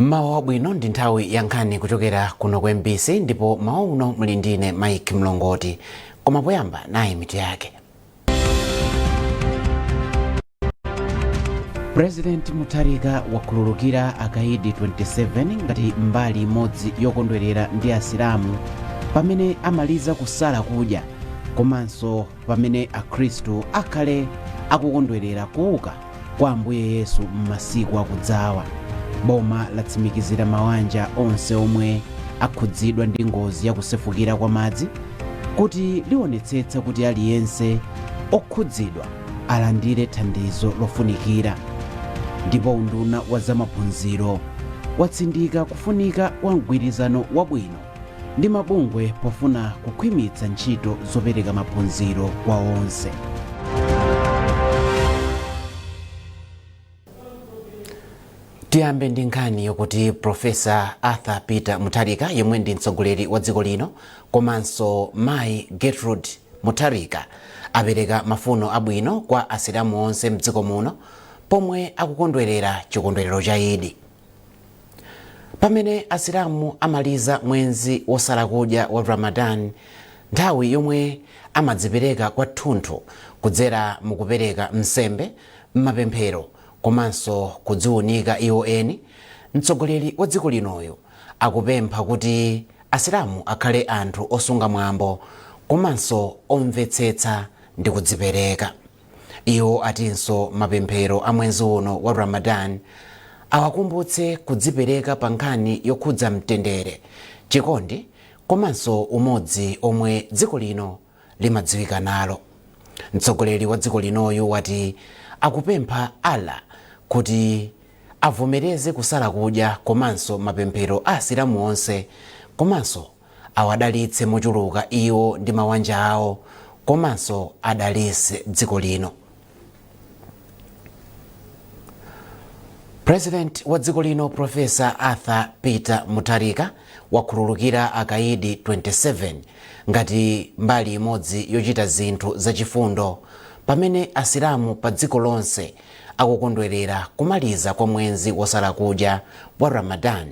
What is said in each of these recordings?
Mawu abwino ndi nthawi ya nkhani kuchokera kuno ku MBC ndipo mawu uno muli ndine Mike Mlongoti. Koma poyamba nayi mitu yake. President Mutharika wakhululukira akaidi 27 ngati mbali imodzi yokondwerera ndi Asilamu pamene amaliza kusala kudya, komanso pamene Akhristu akhale akukondwerera kuuka kwa Ambuye Yesu m'masiku akudzawa. Boma latsimikizira mawanja onse omwe akhudzidwa ndi ngozi yakusefukira kwa madzi kuti liwonetsetsa kuti aliyense okhudzidwa alandire thandizo lofunikira. Ndipo unduna wa zamaphunziro watsindika kufunika kwa mgwirizano wabwino ndi mabungwe pofuna kukhwimitsa ntchito zopereka maphunziro kwa onse. Tiyambe ndi nkhani yokuti Profesa Arthur Peter Mutharika yemwe ndi mtsogoleri wa dziko lino komanso Mayi Gertrude Mutharika apereka mafuno abwino kwa Asilamu onse mdziko muno pomwe akukondwerera chikondwerero cha Idi. Pamene Asilamu amaliza mwezi wosala kudya wa Ramadan, nthawi yomwe amadzipereka kwathunthu kudzera mukupereka nsembe m'mapemphero komanso kudziwunika iwo eni, mtsogoleri wa dziko linoyo akupempha kuti Asilamu akhale anthu osunga mwambo komanso omvetsetsa ndi kudzipereka. Iwo atinso mapemphero a mwezi uno wa Ramadan awakumbutse kudzipereka pa nkhani yokhudza mtendere, chikondi komanso umodzi omwe dziko lino limadziwika nalo. Mtsogoleri wa dziko linoyo wati akupempha Allah kuti avomereze kusala kudya komanso mapemphero a Asilamu onse komanso awadalitse mochuluka iwo ndi mawanja awo komanso adalitse dziko lino. President wa dziko lino Profesa Arthur Peter Mutharika wakhululukira akaidi 27 ngati mbali imodzi yochita zinthu zachifundo pamene Asilamu pa dziko lonse akukondwerera kumaliza kwa mwezi wosala kudya wa Ramadan,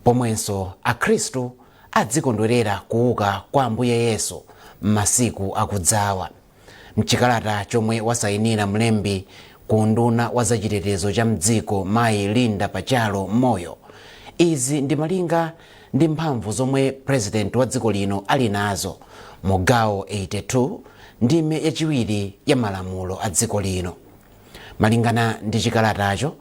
pomwenso Akhristu adzikondwerera kuuka kwa Ambuye Yesu m'masiku akudzawa. Mchikalata chomwe wasayinira mlembi ku unduna wa zachitetezo cha mdziko Mayi Linda Pachalo Moyo, izi ndi malinga ndi mphamvu zomwe President wa dziko lino ali nazo mu gawo 82 ndime yachiwiri ya malamulo a dziko lino. Malingana ndi chikalatacho,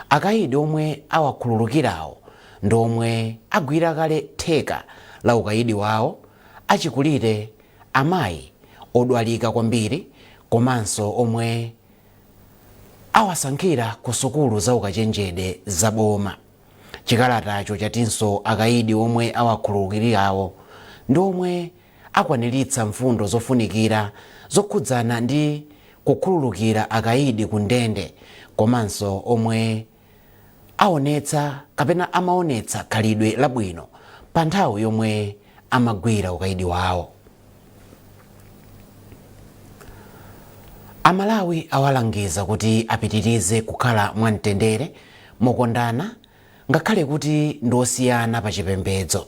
akaidi omwe awakhululukirawo ndi omwe agwira kale theka la ukaidi wawo, achikulire, amayi odwalika kwambiri komanso omwe awasankhira ku sukulu za ukachenjede za boma. Chikalatacho chatinso akaidi omwe awakhululukirawo ndi omwe akwaniritsa mfundo zofunikira zokhudzana ndi kukhululukira akaidi ku ndende komanso omwe aonetsa kapena amaonetsa khalidwe labwino pa nthawi yomwe amagwira ukaidi wawo. Amalawi awalangiza kuti apitirize kukhala mwamtendere mokondana ngakhale kuti ndosiyana pa chipembedzo.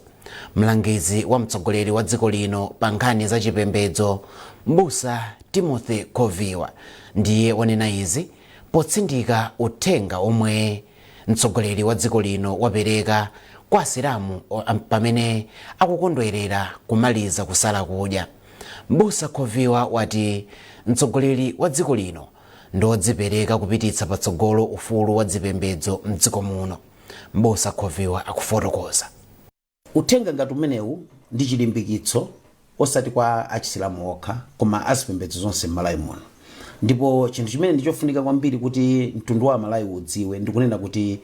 Mlangizi wa mtsogoleri wa dziko lino pa nkhani za chipembedzo Mbusa Timothy Koviwa ndiye wanena izi potsindika uthenga omwe mtsogoleri wa dziko lino wapereka kwa Asilamu pamene akukondwerera kumaliza kusala kudya. Mbusa Koviwa wati mtsogoleri wa dziko lino ndodzipereka kupititsa patsogolo ufulu wa zipembedzo mdziko muno. Mbusa Koviwa akufotokoza. Uthenga ngati umenewu ndi chilimbikitso osati kwa Achisilamu okha koma azipembedzo zonse m'Malawi muno. Ndipo chinthu chimene ndichofunika kwambiri kuti mtundu wa Malawi udziwe ndikunena kuti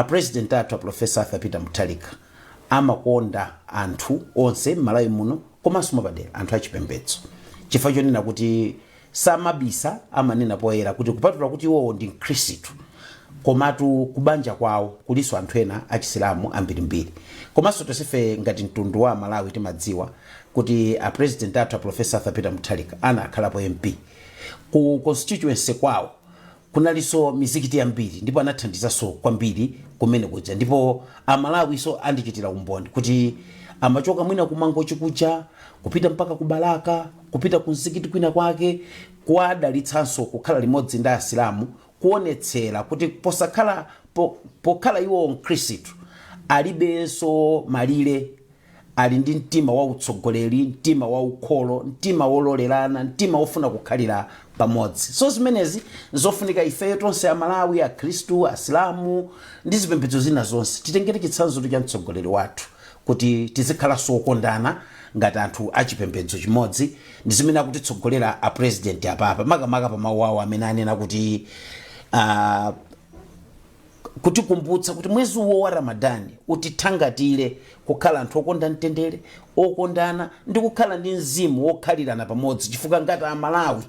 President athu Profesa Arthur Peter Mutharika amakonda anthu onse m'Malawi muno komanso mwapadera anthu achipembedzo. Chifukwa chonena kuti samabisa amanena poyera kuti kupatula kuti iwowo ndi Mkhristu komatu kubanja kwawo kuliso anthu ena achisilamu ambirimbiri. Komanso tosefe ngati mtundu wa Malawi timadziwa kuti President athu Profesa Arthur Peter Mutharika anakhalapo MP ku constituency kwawo kunaliso mizikiti yambiri ndipo anathandizaso kwambiri kumene kuja, ndipo amalawi so andichitira umboni kuti amachoka mwina kumango chikucha kupita mpaka kubalaka kupita ku mzikiti kwina kwake kuadalitsanso kukhala limodzi ndi asilamu, kuonetsera kuti pokhala iwo mkhristu alibenso malire, ali ndi mtima wa utsogoleri, mtima wa ukholo, mtima wololerana, mtima wofuna kukhalira pamodzi. So zimenezi zofunika ife tonse amalawi, akhristu, asilamu ndi zipembedzo zina zonse titengere chitsanzo cha mtsogoleri wathu kuti tizikhala sokondana ngati anthu achipembedzo chimodzi. Ndi zimene akutitsogolera a president apapa makamaka pa mawu awo amene anena kuti kutikumbutsa kuti mwezi uwo wa Ramadani utithangatire kukhala anthu okonda mtendere, okondana ndi kukhala ndi mzimu wokhalirana pamodzi, chifukwa ngati amalawi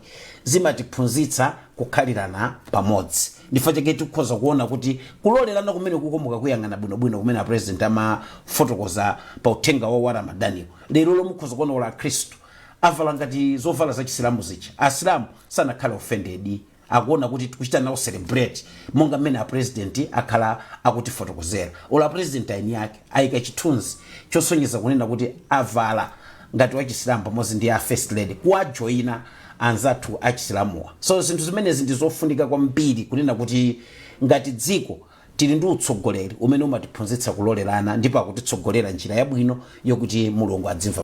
zimatiphunzitsa kukhalirana pamodzi. Ndifa chake tikhoza kuona kuti kulolerana kumene kukomoka kuyang'ana bwinobwino kumene a president amafotokoza pa uthenga wa Ramadani. Lero lomukhoza kuona ola Khristu avala ngati zovala za chisilamu zicha, asilamu sanakhala offended, akuona kuti tikuchita nawo celebrate monga mmene a president akhala akutifotokozera. Ola president aini yake ayika chithunzi chosonyeza kunena kuti avala ngati wa chisilamu pamodzi ndi a first lady kuwajoyina anzathu achisilamuwa. So zinthu zimenezi ndi zofunika kwambiri kunena kuti ngati dziko tili ndi utsogoleri umene umatiphunzitsa kulolerana ndipo akutitsogolera njira yabwino yokuti Mulungu adzimva.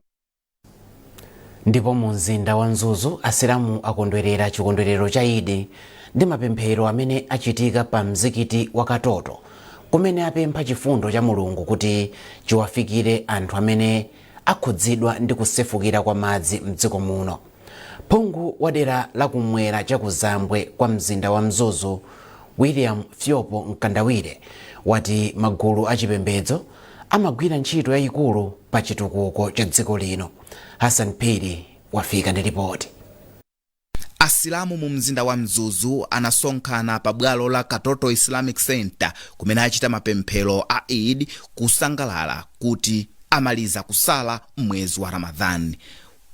Ndipo mu mzinda wa Mzuzu asilamu akondwerera chikondwerero cha Idi ndi mapemphero amene achitika pa mzikiti wa Katoto, kumene apempha chifundo cha Mulungu kuti chiwafikire anthu amene akhudzidwa ndi kusefukira kwa madzi mdziko muno. Phungu wa dera la kumwera cha kuzambwe kwa mzinda wa Mzuzu, William Fyopo Mkandawire, wati magulu achipembedzo amagwira ntchito yayikulu pa chitukuko cha dziko lino. Hassan Piri wafika ndi ripoti. Asilamu mu mzinda wa Mzuzu anasonkhana pa bwalo la Katoto Islamic Center kumene achita mapemphero a Eid kusangalala kuti amaliza kusala mwezi wa Ramadhani.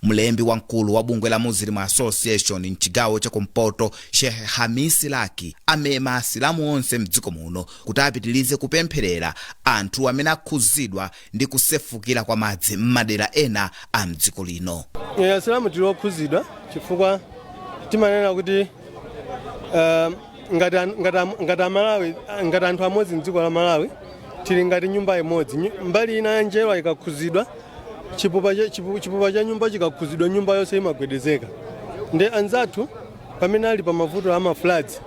Mlembi wamkulu wa bungwe la Muslim Association mchigawo cha Kumpoto, Sheikh Hamisi Laki, amema asilamu onse mdziko muno kuti apitilize kupempherera anthu amene akhudzidwa ndi kusefukira kwa madzi m'madera ena a mdziko lino. Asilamu tili okhudzidwa chifukwa timanena kuti ngati Malawi, ngati anthu amodzi mdziko la Malawi tili ngati nyumba imodzi. Mbali ina ya njerwa ikakhudzidwa, chipupa cha nyumba chikakhudzidwa, nyumba yonse imagwedezeka. Ndi anzathu pamene ali pa mavuto ama floods,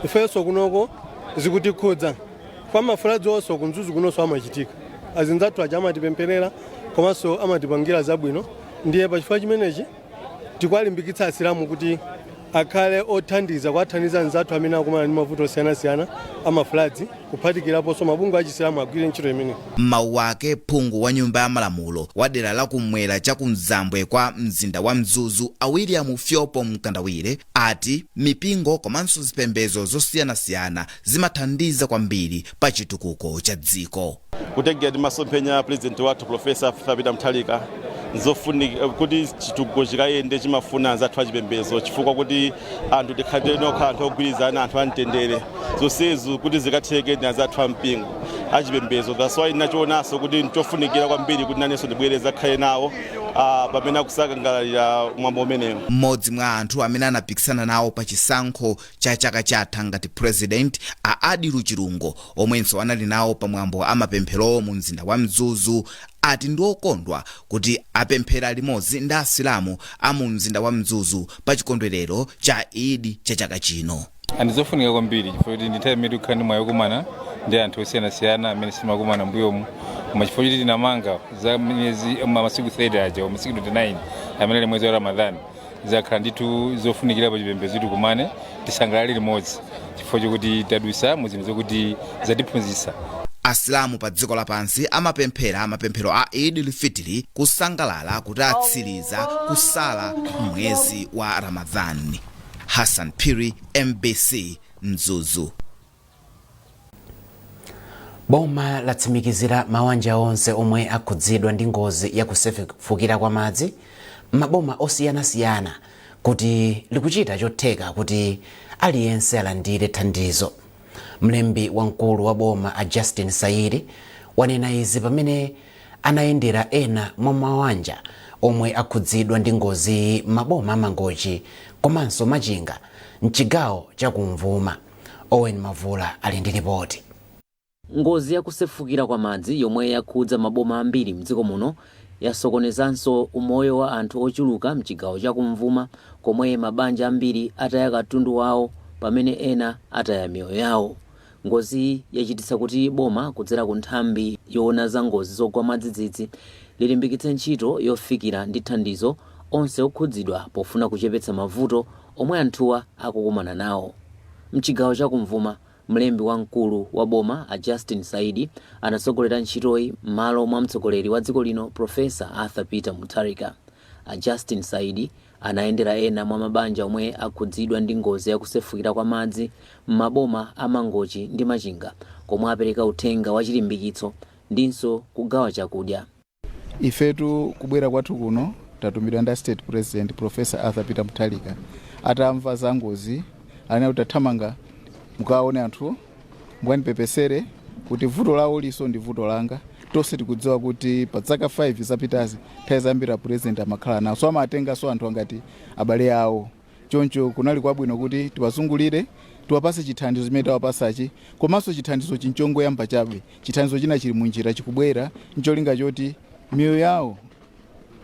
ifenso kunoko zikutikhudza. Kwa ma floods onse ku Mzuzu kunonso amachitika. Azinzathu aja amatipempherera komanso amatipangira zabwino. Ndiye pa chifukwa chimenechi tikuwalimbikitsa asilamu kuti akhale othandiza kwathandiza anzathu amene akumana ndi mavuto osiyanasiyana ama floods, kuphatikiraponso mabungwe achisilamu agwire ntchito imene. Mawu wake phungu wa nyumba ya malamulo wa dera la kumwera cha kumzambwe kwa mzinda wa Mzuzu, a William Fyopo Mkandawire, ati mipingo komanso zipembedzo zosiyanasiyana zimathandiza kwambiri pa chitukuko cha dziko. Kutengera ndi masomphenya president wathu Profesa Arthur Peter Mutharika nzofunika kuti chitukuko chikayende chimafuna anzathu achipembedzo, chifukwa kuti anthu tikhale nokha anthu ogwirizana, anthu amtendere, zonsezo kuti zikatheke ndi anzathu ampingo achipembedzo. That's why ndinachionaso kuti nchofunikira kwambiri kuti nanenso ndibwereza khale nawo pamene akusangalalira mwambo umenewo. Mmodzi mwa anthu amene anapikisana nawo pa chisankho cha chaka chatha ngati president, a Adilu Chirungo, omwenso anali nawo pa mwambo amapemphero mu mzinda wa Mzuzu, ati ndi okondwa kuti apemphera limodzi ndi asilamu a mu mzinda wa Mzuzu pa chikondwerero cha Eid cha chaka chino. Andizofunika kwambiri chifukwa kuti ndithawi imene tikukhala ndi mwayi wokumana ndi anthu osiyanasiyana amene simakumana mbuyomu, koma chifukwa kuti tinamanga za masiku 30 aja, masiku 29 amene ali mwezi wa Ramadhani, zakhala ndithu zofunikira pa chipembedzo kuti kumane tisangalale limodzi chifukwa chokuti tadusa mu zinthu zokuti zatiphunzitsa. Asilamu pa dziko lapansi amapemphera mapemphero a Eid al-Fitr kusangalala kuti atsiriza kusala mwezi wa Ramadhani. Hassan Piri, MBC, Mzuzu. Boma latsimikizira mawanja onse omwe akhudzidwa ndi ngozi ya kusefukira kwa madzi maboma osiyanasiyana kuti likuchita chotheka kuti aliyense alandire thandizo. Mlembi wamkulu wa boma a Justin Saidi wanena izi pamene anayendera ena mwa mabanja omwe akhudzidwa ndi ngozi maboma Mangochi komanso Machinga mchigawo chakumvuma. Owen Mavula ali ndi ripoti. Ngozi yakusefukira kwa madzi yomwe yakhudza maboma ambiri mdziko muno yasokonezanso umoyo wa anthu ochuluka mchigawo chakumvuma, komwe mabanja ambiri ataya katundu wawo pamene ena ataya miyoyo yawo. Ngozi yachititsa kuti boma kudzera ku nthambi yoona za ngozi zogwa mwadzidzidzi lilimbikitse ntchito yofikira ndi thandizo onse okhudzidwa pofuna kuchepetsa mavuto omwe anthuwa akukumana nawo. Mchigawo chakumvuma, mlembi wamkulu wa boma a Justin Saidi anatsogolera ntchitoyi m'malo mwa mtsogoleri wa dziko lino Profesa Arthur Peter Mutharika. A Justin Saidi anayendera ena mwa mabanja omwe akhudzidwa ndi ngozi yakusefukira kwa madzi m'maboma a Mangochi ndi Machinga, komwe apereka uthenga wa chilimbikitso ndinso kugawa chakudya. Ifetu kubwera kwathu kuno tatumidwa ndi State President Professor Arthur Peter Mutharika atamva za ngozi anena kuti athamanga mukaone anthu mwanipepesere kuti vuto lawo liso ndi vuto langa. Tonse tikudziwa kuti pa zaka 5 zapitazi nthawi zambiri president amakhala nawo, so amatenganso anthu angati abale awo. Choncho kunali kwabwino kuti tiwazungulire, tiwapase chithandizo chimene tawapasachi, komanso chithandizo chinchongoyamba chabe. Chithandizo china chili munjira chikubwera ncholinga choti miyoyo yawo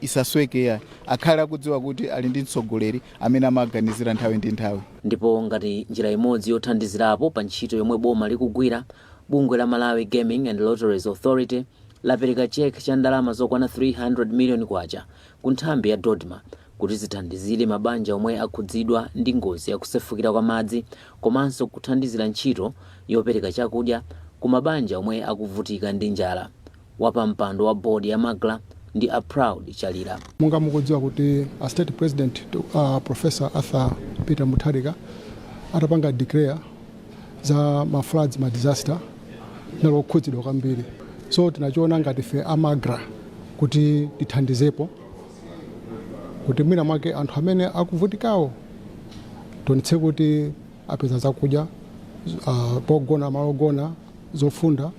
isasweke, akhale akudziwa kuti ali ndi mtsogoleri amene amaganizira nthawi ndi nthawi. Ndipo ngati njira imodzi yothandizirapo pa ntchito yomwe boma likugwira, bungwe la Malawi Gaming and Lotteries Authority lapereka cheki cha ndalama zokwana 300 million kwacha ku nthambi ya Dodma kuti zithandizire mabanja omwe akhudzidwa ndi ngozi yakusefukira kwa madzi, komanso kuthandizira ntchito yopereka chakudya ku mabanja omwe akuvutika ndi njala. Wapampando wa bodi ya Magla ndi a Proud Chalira. Munga mukudziwa kuti a State President Professor Arthur Peter Mutharika atapanga declare za floods disaster nalo khudzidwa kwambiri. So tinachiona ngati fe Amagra kuti tithandizepo kuti mwina mwake anthu amene akuvutikawo tonetse kuti apeza zakudya, pogona malogona, zofunda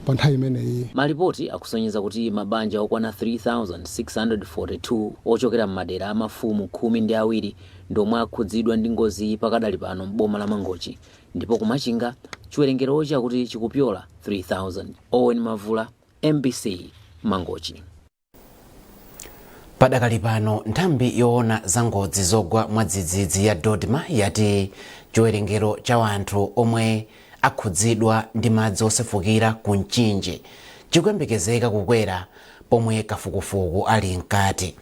pa nthawi imeneyi. Malipoti akusonyeza kuti mabanja okwana 3642 ochokera m'madera a mafumu 12 ndomwe akhudzidwa ndi ngozi pakadali pano m'boma la Mangochi, ndipo ku Machinga chiwerengero chakuti chikupyola 3000. Owen Mavula, MBC, Mangochi. Padakali pano nthambi yoona za ngozi zogwa mwadzidzidzi ya Dodma yati chiwerengero cha anthu omwe akhudzidwa ndi madzi osefukira ku Mchinji chikuyembekezeka kukwera pomwe kafukufuku ali mkati.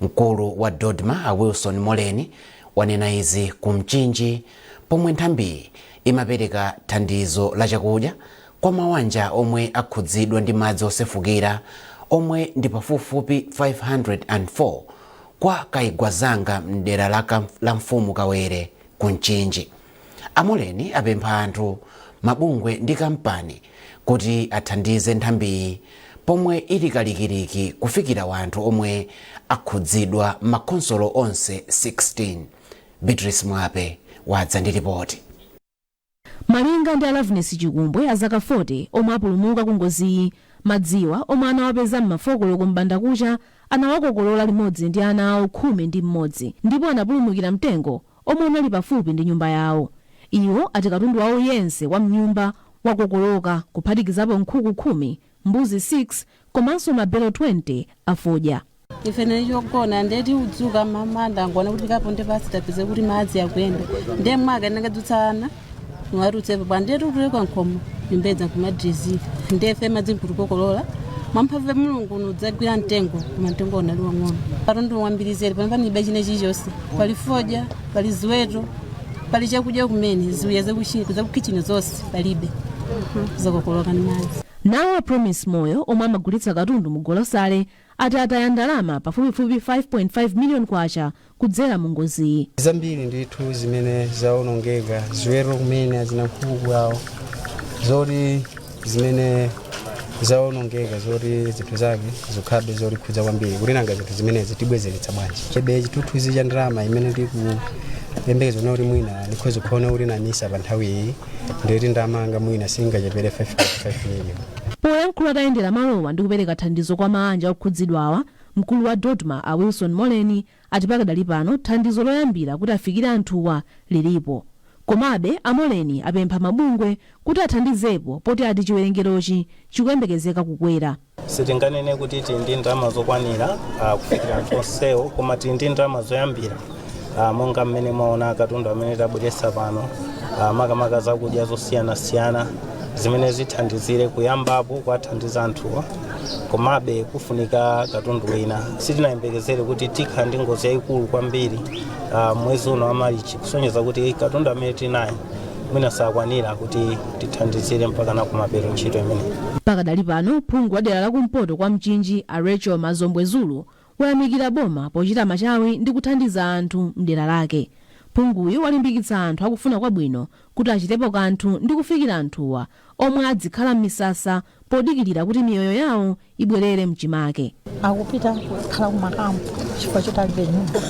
Mkulu wa Dodma a Wilson Moleni wanena izi ku Mchinji pomwe nthambi imapereka thandizo la chakudya kwa mabanja omwe akhudzidwa ndi madzi osefukira omwe ndi pafupifupi 504 kwa Kaigwazanga mdera la Mfumu Kawere ku Mchinji. Amoleni apempha anthu, mabungwe ndi kampani kuti athandize nthambi pomwe ili kalikiliki kufikira wanthu omwe akhudzidwa makonsolo onse 16. Beatrice Mwape wadza ndi ripoti. Malinga ndi Alaveness Chikumbwe azaka 40 omwe apulumuka ku ngozi madziwa omwe anawapeza m'mafokolo kumbanda kucha anawakokolola limodzi ndi ana awo 11 ndipo anapulumukira mtengo omwe unali pafupi ndi nyumba yawo. Iwo ati katundu wawo yense wa mnyumba wakokoloka kuphatikizapo nkhuku 10, mbuzi 6 komanso mabelo 20 afodya. Ife chokona ndeti udzuka mamanda ngona kuti kaponde pasi tapeze kuti madzi akuyenda ndiye mwaka ndingadzutsana mwarutsepo bandeti kuleka nkhomo imbedza kumadrizi ndefe madzi mpukokolola mwamphamve mulungu nudzagwira mtengo koma mtengo unali wang'ono patundu wambirizeri pamene ibe chine chichonse pali fodya pali ziweto pali chakudya kumene ziwiya zakukichini zonse palibe zakokoloka ndi madzi. Nawo a Promise Moyo omwe amagulitsa katundu mu Golosale ati ataya ndalama pafupifupi 5.5 million kwacha kudzera mu ngozi. Zambiri ndithu zimene zaonongeka, ziweto kumene azina nkhuku awo zoti zimene zaonongeka zoti zinthu zake zikhabe zoti khudza kwambiri kuti nanga zinthu zimenezi tibwezeretsa bwanji chebe chithunzi cha ndalama imene tikuyembekeza kuti mwina nikhoza kuona kuti nanisa pa nthawi iyi ndiyoti ndamanga mwina singachepere 5.5 million. poyankhula atayendera malowa ndi kupereka thandizo kwa mabanja okhudzidwawa, mkulu wa Dodma a Wilson Moleni ati pakadali pano thandizo loyambira kuti afikire anthuwa lilipo. Komabe Moleni apempha mabungwe kuti athandizepo poti ati chiwerengerochi chikuyembekezeka kukwera. Sitinganene kuti tili ndi ndalama zokwanira kufikira anthu onsewo, koma tili ndi ndalama zoyambira monga mmene mwaona katundu amene tabweretsa pano, makamaka zakudya zosiyanasiyana zimene zithandizire kuyambapo kwathandiza anthuwa. Komabe kufunika katundu wina. Sitinayembekezere kuti tikhala ndi ngozi yayikulu kwambiri mwezi uno wa Marichi, kusonyeza kuti katundu amene tinayo mwina sakwanira kuti tithandizire mpaka na kumapeto ntchito imene. Pakadali pano phungu wa dera la kumpoto kwa Mchinji a Rachel Mazombwe Zulu wayamikira boma pochita machawi ndi kuthandiza anthu mdera lake. Phunguyu walimbikitsa anthu akufuna kwabwino kuti achitepo kanthu ndi kufikira anthuwa omwe adzikhala m'misasa podikirira kuti miyoyo yawo ibwerere mchimake. Akupita kukhala kumakampu chifukwa choti alibe nyumba.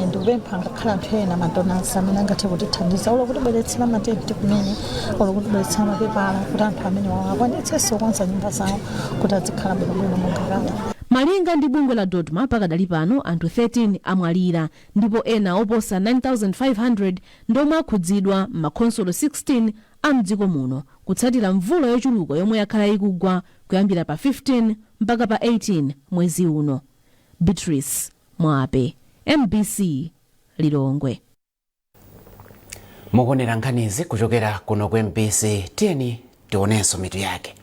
Ndikupempha ngakhala anthu ena madonasi amene angathe kutithandiza olo kutibweretsera matenti kumene olo kutibweretsera mapepala kuti anthu amene akwanitsenso kukonza nyumba zawo kuti adzikhala bwinobwino mongakale. Malinga ndi bungwe la Dodma pakadali pano anthu 13 amwalira ndipo ena oposa 9,500 ndomwe akhudzidwa m'makhonsolo 16 a mdziko muno kutsatira mvula yochuluka yomwe yakhala ikugwa kuyambira pa 15 mpaka pa 18 mwezi uno. Beatrice Mwape, MBC Lilongwe. Mukuonera nkhanizi kuchokera kuno ku MBC, tiyeni tionenso mitu yake.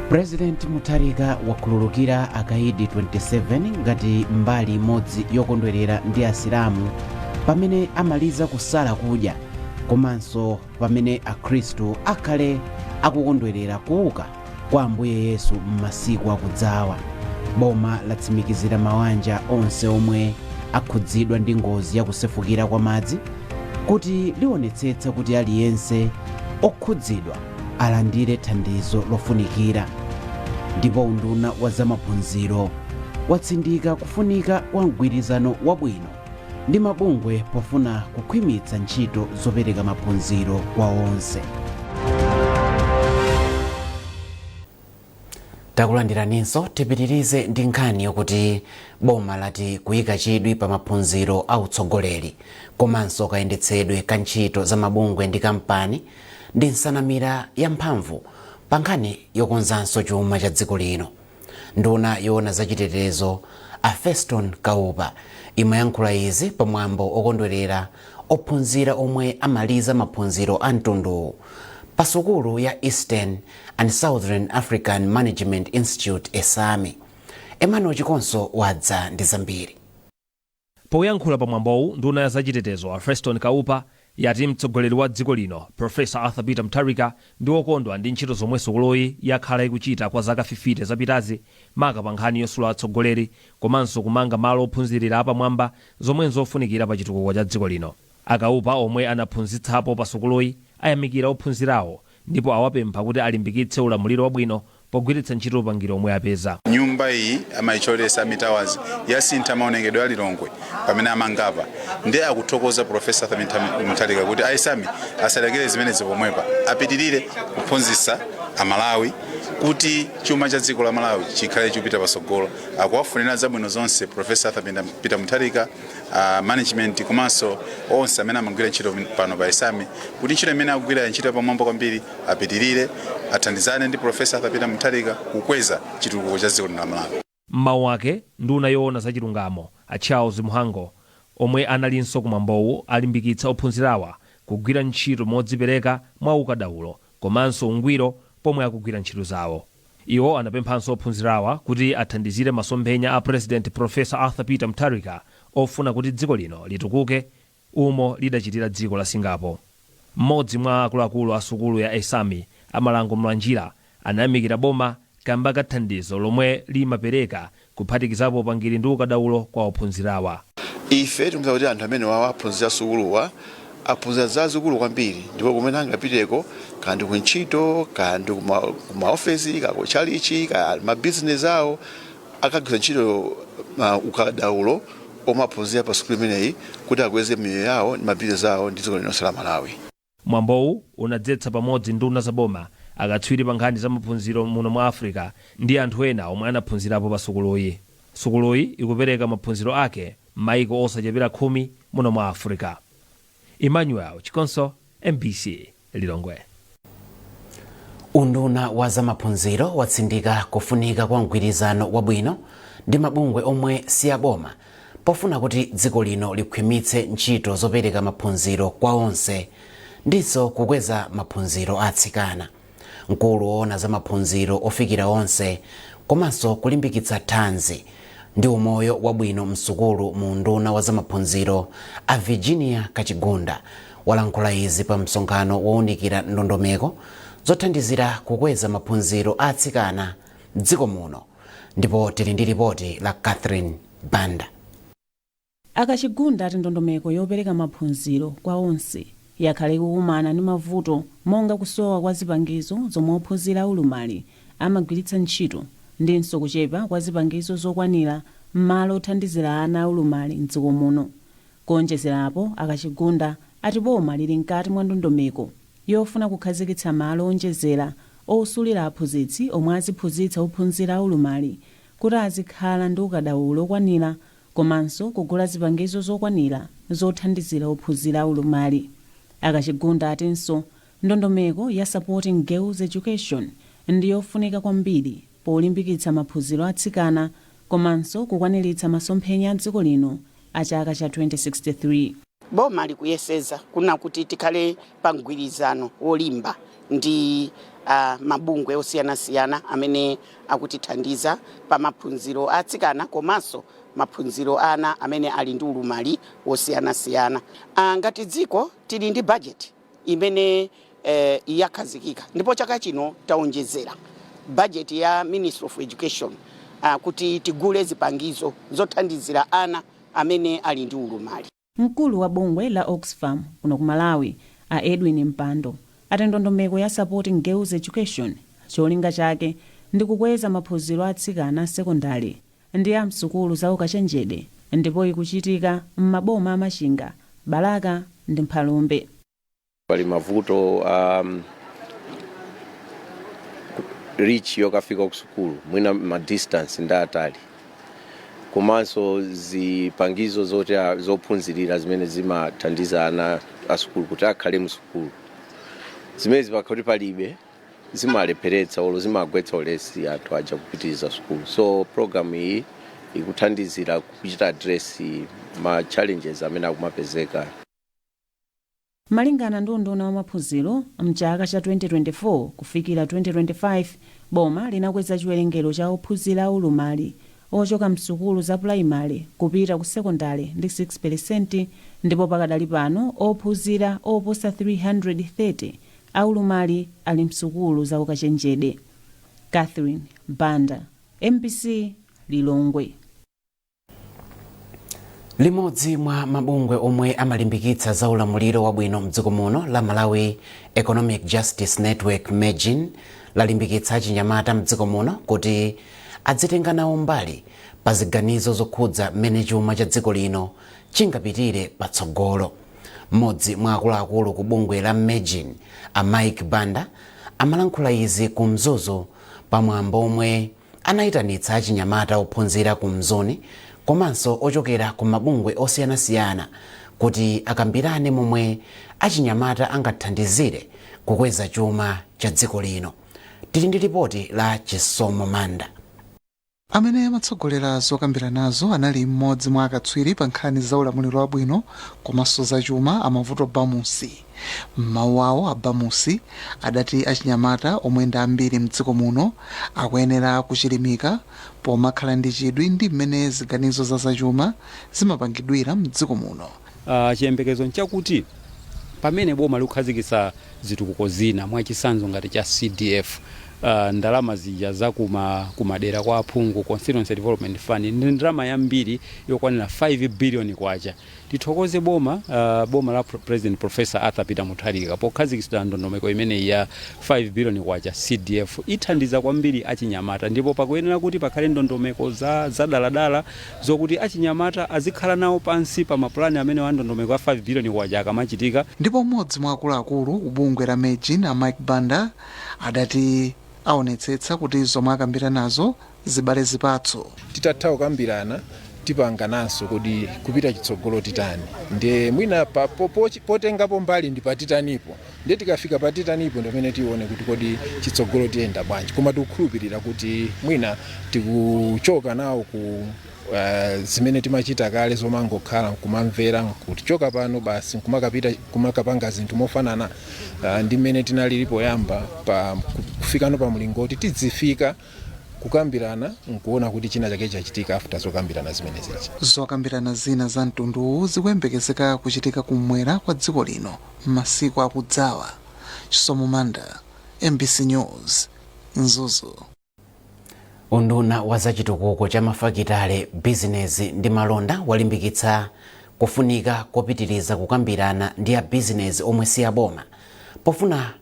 President Mutharika wakhululukira akaidi 27 ngati mbali imodzi yokondwerera ndi asilamu pamene amaliza kusala kudya, komanso pamene akhristu akhale akukondwerera kuuka kwa Ambuye Yesu m'masiku akudzawa. Boma latsimikizira mabanja onse omwe akhudzidwa ndi ngozi yakusefukira kwa madzi kuti liwonetsetsa kuti aliyense okhudzidwa alandire thandizo lofunikira. Ndipo unduna wa zamaphunziro watsindika kufunika kwa mgwirizano wabwino ndi mabungwe pofuna kukhwimitsa ntchito zopereka maphunziro kwa onse. Takulandiraninso tipitirize ndi nkhani yokuti boma lati kuyika chidwi pa maphunziro autsogoleri komanso kayendetsedwe ka ntchito za mabungwe ndi kampani ndi nsanamira ya mphamvu pa nkhani yokonzanso chuma cha dziko lino. Nduna yoona zachitetezo a Feston Kaupa imayankhula izi pamwambo okondwerera ophunzira omwe amaliza maphunziro a mtundu pa sukulu ya Eastern and Southern African Management Institute ESAMI. Emmanuel Chikonso wadza ndi zambiri. Poyankhula pamwambowu nduna ya zachitetezo a Feston Kaupa yati mtsogoleri wa dziko lino Profesa Arthur Peter Mutharika ndi wokondwa ndi ntchito zomwe sukuluyi yakhala ikuchita kwa zaka 50 zapitazi maka pa nkhani yosula atsogoleri komanso kumanga malo ophunzirira apamwamba zomwe zofunikira pa chitukuko cha dziko lino. Akaupa omwe anaphunzitsapo pa sukuluyi ayamikira ophunzirawo ndipo awapempha kuti alimbikitse ulamuliro wabwino pogwiritsa ntchito upangiro omwe apeza. Nyumba iyi amaichotesa mitawazi yasintha maonekedwe a Lilongwe pamene amangapa ndi akuthokoza Profesa Arthur Mutharika kuti aisami asalekere zimene zipomwepa apitirire kuphunzitsa amalawi kuti chuma cha dziko la Malawi chikhale chipita pasogolo. Akuwafunira zabwino zonse Profesa Arthur Peter Mutharika, management komanso onse amene amagwira ntchito pano pa ESAMI kuti ntchito imene akugwira ntchito pamwamba kwambiri apitirire athandizane ndi Profesa Arthur Peter Mutharika kukweza chitukuko cha dziko la Malawi. Mawu ake nduna yoona za chilungamo a Charles Muhango omwe analinso kumwambowu alimbikitsa ophunzirawa kugwira ntchito modzipereka mwa ukadaulo komanso ungwiro pomwe akugwira ntchito zawo. Iwo anapemphanso ophunzirawa kuti athandizire masomphenya a President Profesa Arthur Peter Mutharika ofuna kuti dziko lino litukuke umo lidachitira dziko la Singapore. Mmodzi mwa akuluakulu a sukulu ya ESAMI Amalango Mlanjira anayamikira boma kamba ka thandizo lomwe limapereka kuphatikizapo upangiri ndi ukadaulo kwa ophunzirawa. Ife tumza kuti anthu amene waphunzira sukuluwa aphunzira zazikulu kwambiri, ndipo kumene angapiteko kandi kuntchito kandi kumaofesi kako chalichi ka mabizinesi awo akagwira ntchito ukadaulo omaphunzira pa sukulu imeneyi kuti akweze miyoyo yawo ndi mabizinesi awo ndi dziko lonse la Malawi. Mwambowu unadzetsa pamodzi nduna zaboma, akatswiri pa nkhani za maphunziro muno mwa Africa ndi anthu ena omwe anaphunzirapo pa sukuluyi. Sukuluyi ikupereka maphunziro ake m'mayiko osachepera 10 muno mwa Africa. Emmanuel Chikonso, MBC Lilongwe. Unduna wa zamaphunziro watsindika kufunika kwa mgwirizano wabwino ndi mabungwe omwe siyaboma pofuna kuti dziko lino likhwimitse ntchito zopereka maphunziro kwa onse ndiso kukweza maphunziro atsikana. Mkulu woona za maphunziro ofikira onse komanso kulimbikitsa thanzi ndi umoyo wabwino msukulu mu unduna wa zamaphunziro a Virginia Kachigunda walankhula izi pa msonkhano wowunikira ndondomeko zothandizira kukweza maphunziro atsikana m'dziko muno, ndipo tili ndi ripoti la Catherine Banda. Akachigunda ati ndondomeko yopereka maphunziro kwa onse yakhale kukumana ndi mavuto monga kusowa kwa zipangizo zomwe ophunzira aulumali amagwiritsa ntchito ndinso kuchepa kwa zipangizo zokwanira m'malo othandizira ana aulumali m'dziko muno. Kuonjezerapo, Akachigunda ati boma lili mkati mwa ndondomeko yofuna kukhazikitsa malo onjezera ousulira aphunzitsi omwe aziphunzitsa ophunzira aulumali kuti azikhala ndi ukadaulo okwanira komanso kugula zipangizo zokwanira zothandizira ophunzira aulumali. Akachigunda atinso ndondomeko ya Supporting Girls Education ndi yofunika kwambiri polimbikitsa maphunziro atsikana komanso kukwaniritsa masomphenya a dziko lino a chaka cha 2063. Boma likuyeseza kuna kuti tikhale pa mgwirizano wolimba ndi mabungwe osiyanasiyana amene akutithandiza pa maphunziro atsikana komanso maphunziro ana amene ali ndi ulumali wosiyanasiyana. Ngati dziko tili ndi budget imene yakhazikika, ndipo chaka chino taonjezera budget ya Ministry of Education kuti tigule zipangizo zothandizira ana amene ali ndi ulumali. Mkulu wa bungwe la Oxfam kuno ku Malawi a Edwin Mpando ati ndondomeko ya Supporting Girls Education cholinga chake ndi kukweza maphunziro atsikana sekondari ndi a msukulu za ukachenjede ndipo ikuchitika m'maboma amachinga, Balaka ndi Mphalombe. Pali mavuto reach yokafika ku sukulu mwina ma distance ndatali komanso zipangizo zophunzirira zimene zimathandiza ana asukulu kuti akhale mu sukulu zimene zipakhoti palibe zimalepheretsa olo zimagwetsa ulesi anthu aja kupitiriza sukulu. So program iyi ikuthandizira kuchita address ma challenges amene akumapezeka. Malingana ndi unduna wa maphunziro mchaka cha 2024 kufikira 2025 boma linakweza chiwerengero cha ophunzira aulumali ochoka msukulu za primary kupita ku sekondari ndi 6% ndipo pakadali pano ophunzira oposa 330 aulumali ali msukulu za ukachenjede. Catherine Banda, MBC Lilongwe. Limodzi mwa mabungwe omwe amalimbikitsa za ulamuliro wabwino m'dziko muno la Malawi Economic Justice Network MEGIN lalimbikitsa achinyamata m'dziko muno kuti adzitenga nawo mbali pa ziganizo zokhudza mmene chuma cha dziko lino chingapitire patsogolo. Mmodzi mwa akuluakulu ku bungwe la MEGIN a Mike Banda amalankhula izi ku Mzuzu pamwambo omwe anayitanitsa achinyamata ophunzira ku Mzoni komanso ochokera ku mabungwe osiyanasiyana kuti akambirane momwe achinyamata angathandizire kukweza chuma cha dziko lino. Tili ndi ripoti la Chisomo Manda. Amene amatsogolera zokambiranazo anali mmodzi mwa akatswiri pa nkhani za ulamuliro wabwino komanso za chuma amavuto Bamusi. M'mawu awo a Bamusi adati achinyamata omwe ndi ambiri m'dziko muno akuyenera kuchilimika pomakhala ndi chidwi ndi mmene ziganizo za zachuma zimapangidwira m'dziko muno. Chiyembekezo nchakuti pamene boma likukhazikitsa zitukuko zina mwachisanzo ngati cha CDF ndalama zija za kumadera kwa aphungu Constituency Development Fund ndi ndalama yambiri yokwanira 5 billion kwacha. Tithokoze boma la President Professor Arthur Peter Mutharika pokhazikitsa ndondomeko imene ya 5 billion kwacha CDF ithandiza kwambiri achinyamata, ndipo pakuyenera kuti pakhale ndondomeko za daladala zokuti achinyamata azikhala nawo pansi pa mapulani amene wa ndondomeko ya 5 billion kwacha akamachitika. Ndipo mmodzi mwa akuluakulu ubungwe la Medgin a Mike Banda adati aonetsetsa kuti zomwe akambira nazo zibale zipatso. Titatha kukambirana tipangananso kuti kupita chitsogolo titani, ndiye mwina potengapo mbali ndi patitanipo, ndiye tikafika patitanipo ndimene tione kuti kodi chitsogolo tiyenda bwanji, koma tikukhulupirira kuti mwina tikuchoka nawo ku zimene timachita kale zomangokhala kumamvera kuti choka pano basi kumakapanga zinthu mofanana ndi mmene tinalilipo yamba pa kufikano pa mlingoti tidzifika kukambirana nkuona kuti china chake chachitika after zokambirana zimene zicha. Zokambirana zina za mtundu zikuyembekezeka kuchitika kumwera kwa dziko lino masiku akudzawa. Chisomo Manda, MBC News, Mzuzu. Unduna wa zachitukuko cha mafakitale, bizinesi ndi malonda walimbikitsa kufunika kopitiriza kukambirana ndi a bizinesi omwe si aboma pofuna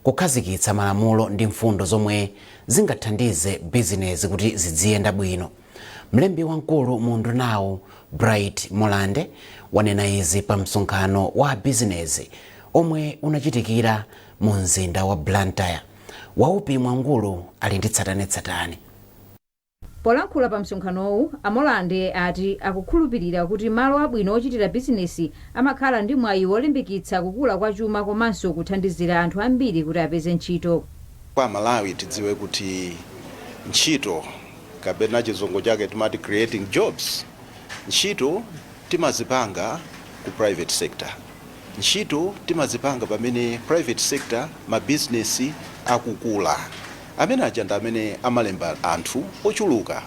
kukhazikitsa malamulo ndi mfundo zomwe zingathandize bizinesi kuti ziziyenda bwino. Mlembi wamkulu mu undunawo Bright Molande wanena izi pa msonkhano wa bizinesi omwe unachitikira mu mzinda wa Blantyre. Waupi Mwangulu ali ndi tsatanetsatane. Polankhula pa msonkhanowu, Amolande ati akukhulupirira kuti malo abwino ochitira bizinesi amakhala ndi mwayi wolimbikitsa kukula kwa chuma komanso kuthandizira anthu ambiri kuti apeze ntchito. Kwa Malawi tidziwe kuti ntchito kapena chizungu chake timati creating jobs, ntchito timazipanga ku private sector, ntchito timazipanga pamene private sector mabizinesi akukula, amene ajanda amene amalemba anthu ochuluka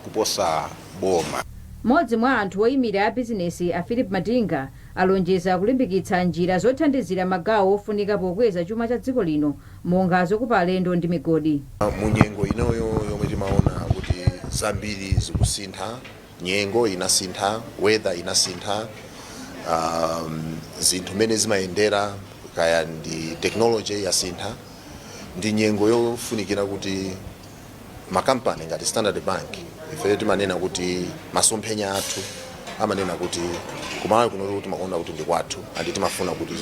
kuposa boma. Modzi mwa anthu oyimira a bizinesi a Philip Madinga alonjeza kulimbikitsa njira zothandizira magawo ofunika pokweza chuma cha dziko lino monga zokupa alendo ndi migodi. Munyengo inoyo yomwe timaona kuti zambiri zikusintha, nyengo inasintha, weather inasintha, zinthu mene zimayendera kaya ndi technology yasintha, ndi nyengo yofunikira kuti makampani ngati Standard Bank ife timanena kuti masomphenya athu amanena kuti kumalawi kuno kuti makonda kuti ndi kwathu andi timafuna kuti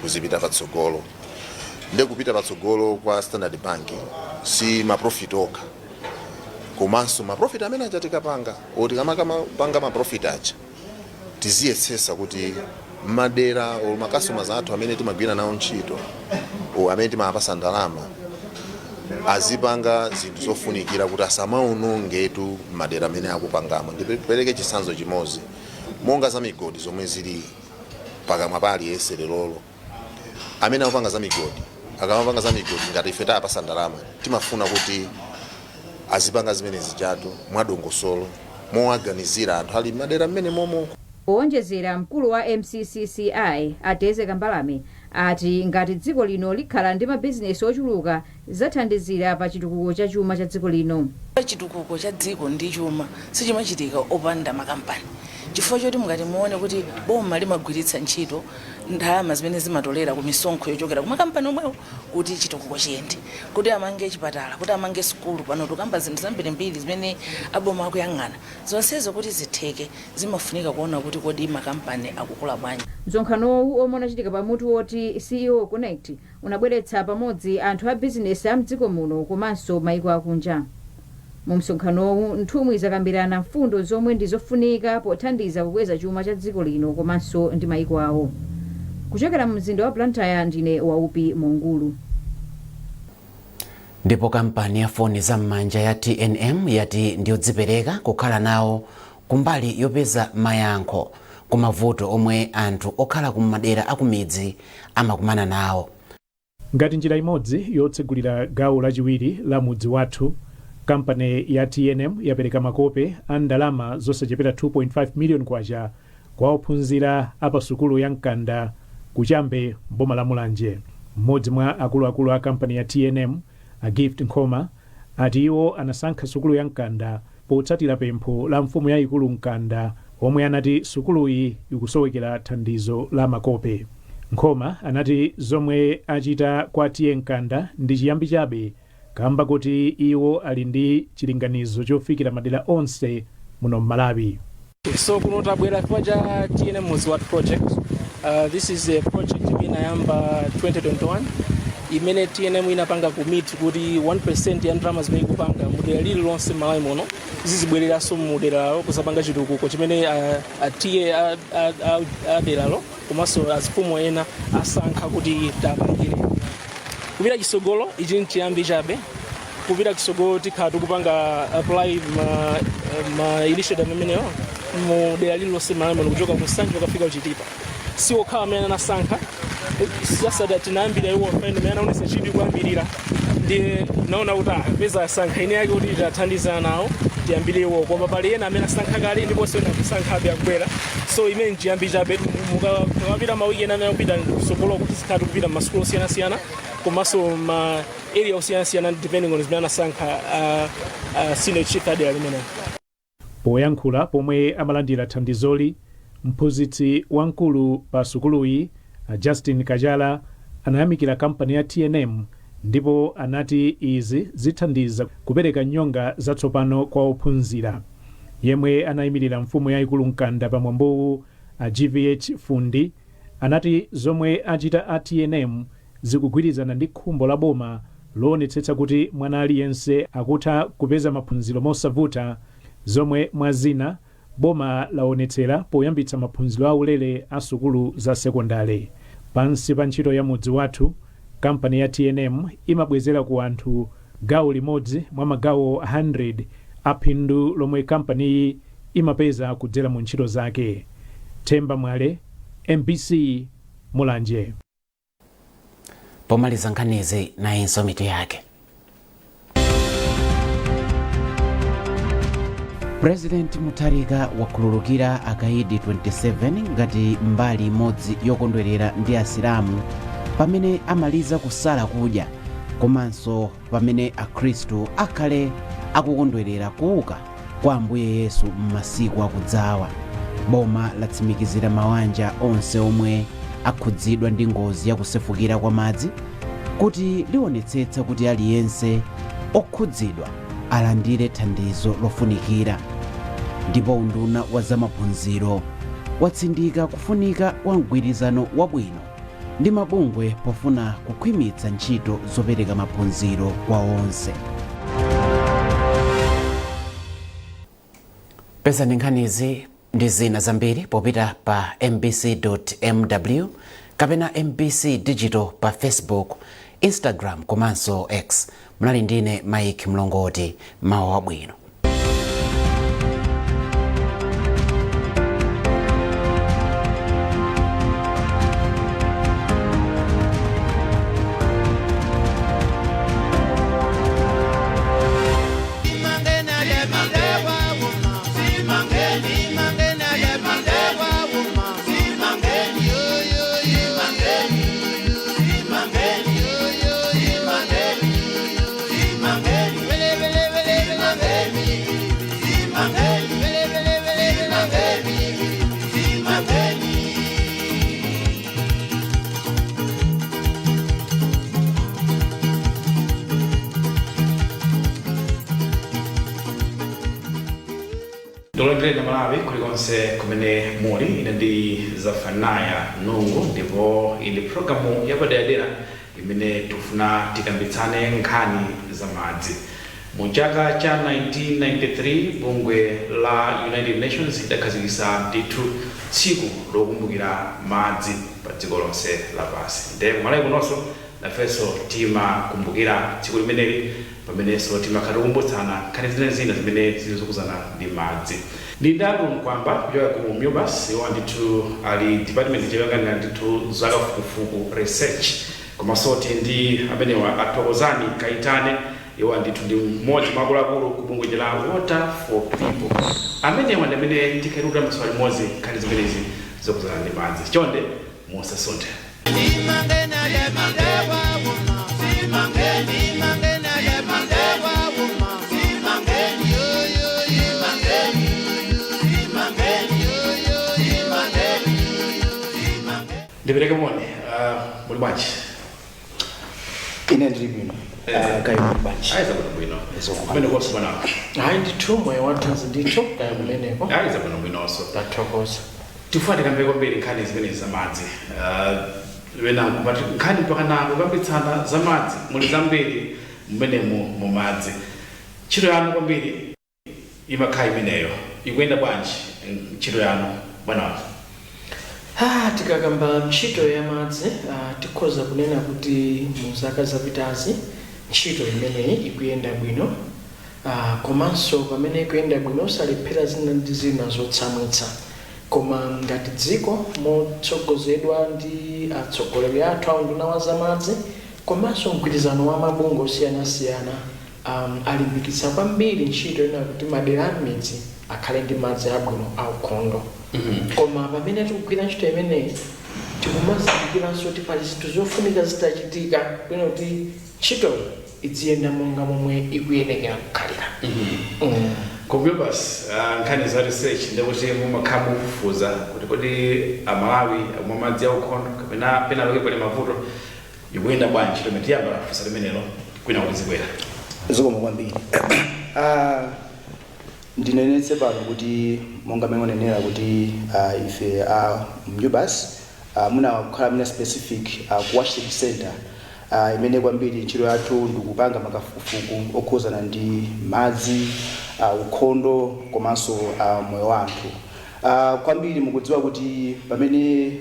kuzipita patsogolo. Nde kupita patsogolo kwa Standard Bank si maprofit okha, komanso maprofit amene aja tikapanga oti kamakapanga maprofit aja tiziyesesa kuti madera o makastomers athu amene timagwira nawo ntchito o amene timapasa ndalama azipanga zinthu zofunikira kuti asamaonongetu madera amene akupangamo. Ndipereke chisanzo chimodzi monga za migodi zomwe zili pakamwa pali yense lero amene akupanga za migodi akamapanga za migodi ngati ife tapasa ndalama timafuna kuti azipanga zimene zijatu mwadongosolo mowaganizira anthu ali madera amene momo. Owonjezera mkulu wa MCCCI Ateze Kambalame ati ngati dziko lino likhala ndi mabizinesi ochuluka zathandizira pa chitukuko cha chuma cha dziko lino. Chitukuko cha dziko ndi chuma sichimachitika opanda makampani, chifukwa choti mungati muone kuti boma limagwiritsa ntchito ndalama zimene zimatolera ku misonkho yochokera ku makampani omwewo kuti chitukuko chiyende, kuti amange chipatala, kuti amange sukulu. Pano tukamba zinthu zambirimbiri zimene aboma akuyang'ana, zonsezo kuti zitheke zimafunika kuona kuti kodi makampani akukula bwanji. Msonkhanowu omwe unachitika pamutu woti CEO Connect unabweretsa pamodzi anthu a bizinesi a mdziko muno komanso maiko akunja. Mu msonkhanowu nthumwi zakambirana mfundo zomwe ndizofunika pothandiza kukweza chuma cha dziko lino komanso ndi maiko awo. Kuchokera mu mzinda wa Blantyre ndine Waupi Mwangulu. Ndipo kampani ya foni za m'manja ya TNM yati ndiyodzipereka kukhala nawo kumbali yopeza mayankho ku mavuto omwe anthu okhala kumadera akumidzi amakumana nawo. Ngati njira imodzi yotsegulira gawo lachiwiri la mudzi wathu, kampani ya TNM yapereka makope a ndalama zosachepera 2.5 million kwacha kwa ophunzira apasukulu ya Mkanda kuchambe mboma la Mulanje. Mmodzi mwa akuluakulu a kampani ya TNM a Gift Nkoma ati iwo anasankha sukulu ya Mkanda potsatira pempho la mfumu yayikulu Mkanda omwe anati sukuluyi ikusowekera thandizo la makope. Nkoma anati zomwe achita kwa TN Mkanda ndi chiyambi chabe kamba kuti iwo ali ndi chilinganizo chofikira madera onse muno Malawi. So kuno tabwera chifukwa cha TNM Muzi Wathu project. This is a project inayamba 2021 imene TNM inapanga kumit kuti 1% ya ndalama zimene ikupanga mudera lililonse Malawi muno zizibwereranso mudera kusapanga chitukuko chimene atiye aderalo komanso azifumu ena asankha kuti tapangire. Kupita chisogolo ichi nchiyambi chabe. Kupita chisogolo tikhala tikupanga apply ma initiative amenewo mudera lililonse Malawi muno kuchoka kusanji kufika kuchitipa. Si okhala amene anasankha sasa tinayambira iwo pamene amene anaonesa chidwi kwambirira ndiye naona kuti apeza asankha ine yake kuti tathandizana nawo tiyambire iwo koma pali ena amene asankha kale ndipo sona kusankha abe akubwera so imene njiyambi chabe mukapita mawiki ena anayopita kusogolo kuti sikati kupita masukulu osiyanasiyana komanso ma area osiyanasiyana depending on zimene anasankha senior chief adera limene. Poyankhula pomwe amalandira thandizoli mphunzitsi wamkulu pa sukuluyi Justin Kajala anayamikira kampani ya TNM ndipo anati izi zithandiza kupereka nyonga zatsopano kwa ophunzira. Yemwe anayimirira mfumu yayikulu Mkanda pa mwambowu GVH Fundi anati zomwe achita a TNM zikugwirizana ndi khumbo la boma loonetsetsa kuti mwana aliyense akutha kupeza maphunziro mosavuta zomwe mwazina boma laonetsera poyambitsa maphunziro aulere a sukulu za sekondale. Pansi pa ntchito ya Mudzi Wathu, kampani ya TNM imabwezera ku anthu gawo limodzi mwa magawo 100 a phindu lomwe kampani imapeza kudzera mu ntchito zake. Themba Mwale, MBC Mulanje. Pomaliza nkhanizi na inso mitu yake. President Mutharika wakhululukira akaidi 27 ngati mbali imodzi yokondwerera ndi asilamu pamene amaliza kusala kudya komanso pamene akhristu akhale akukondwerera kuuka kwa Ambuye Yesu m'masiku akudzawa. Boma latsimikizira mabanja onse omwe akhudzidwa ndi ngozi yakusefukira kwa madzi kuti liwonetsetsa kuti aliyense okhudzidwa alandire thandizo lofunikira. Ndipo unduna wa zamaphunziro watsindika kufunika kwa mgwirizano wabwino ndi mabungwe pofuna kukhwimitsa ntchito zopereka maphunziro kwa onse. Peza nkhanizi ndi zina zambiri popita pa mbc.mw kapena MBC Digital pa Facebook, Instagram komanso X. Munali ndine Mike Mlongoti. Mawa wabwino. Dolondre na Malawi kulikonse kumene muli ine ndi Zafanaya Nungu ndipo ili programu yapadera imene tufuna tikambitsane nkhani za madzi. Mu chaka cha 1993 bungwe la United Nations idakhazikitsa ndithu tsiku lokumbukira madzi pa dziko lonse lapansi. Nde Malawi kunonso nafenso timakumbukira tsiku limeneli pamenenso timakumbutsana nkhani zina zimene zilizokuzana ndi madzi. Ndi ndatu kwamba kuchoka ku MUBAS iwo ndithu ali department yoyang'anira ndithu zakafukufuku research komanso ndi amenewa athokozani Kaitane iwo ndithu ndi mmodzi mwa akuluakulu ku bungwe la Water for People amenewa ndi amene tikhaluta mtswali limodzi nkhani zimenezi zokuzana ndi madzi. Chonde musasunthe. bwanji ine ndili bwino kaya bwanji aiza bwino kumene kwa bwana hayi ndithu moyo wathanzi ndithu kaya kumeneko aiza bwinonso tathokoza tifuna tikambe kwambiri nkhani zimene zamadzi wenango pati nkhani mpaka nango kambitsana zamadzi muli zambiri mmene mu madzi ntchito yanu kwambiri imakhala imeneyo ikuyenda bwanji ntchito yanu bwana wake tikakamba ntchito ya madzi tikhoza kunena kuti mu zaka zapitazi ntchito imeneyi ikuyenda bwino komanso pamene ikuyenda bwino osalephera zina ndi zina zotsamwitsa koma ngati dziko motsogozedwa ndi atsogoleri athu a unduna wa zamadzi komanso mgwirizano wa mabungwe osiyanasiyana alimbikitsa kwambiri ntchito ina kuti madera amidzi akhale ndi madzi abwino aukhondo koma pamene tikugwira ntchito imeneyi tikumazindikiranso kuti pali zinthu zofunika zitachitika kwina kuti ntchitoyo iziyenda monga momwe ikuyenekera kukhalira Kobibas, nkhani za research ndikuti mumakhala mukufufuza kuti kodi amalawi amwe madzi aukhondo kapena pena loke pali mavuto ikuyenda bwanji ntchito imene tiyamba kufusa limenelo kwina kuti zikwera zikomo kwambiri ndinenetse pano kuti monga mengonenera kuti ife mnyubas munakhala muna specific washing center imene kwambiri ntchito yathu ndikupanga makafukufuku okhuzana ndi madzi ukhondo komanso moyo wa anthu kwambiri mukudziwa kuti pamene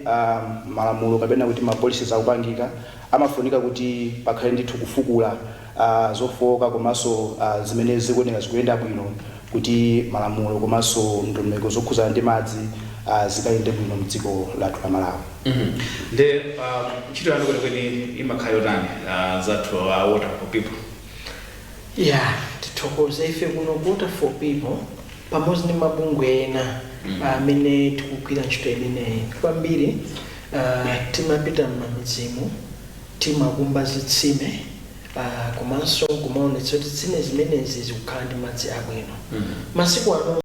malamulo kapena kuti mapolicies akupangika amafunika kuti pakhale ndithu kufukula zofoka komanso zimene zikuoneka zikuyenda bwino kuti malamulo komanso ndondomeko zokhuzana ndi madzi zikayende bwino mdziko lathu la Malawi. Nde ntchito yanu kwenikweni imakhala yotani zathu water for people? Yeah, tithokoze ife kuno water for people pamodzi ndi mabungwe ena amene tikugwira ntchito imeneyi kwambiri timapita m'mamidzimu timakumba zitsime komanso kumaonetsa kuti zitsime zimenezi zikukhala ndi madzi abwino masiku ano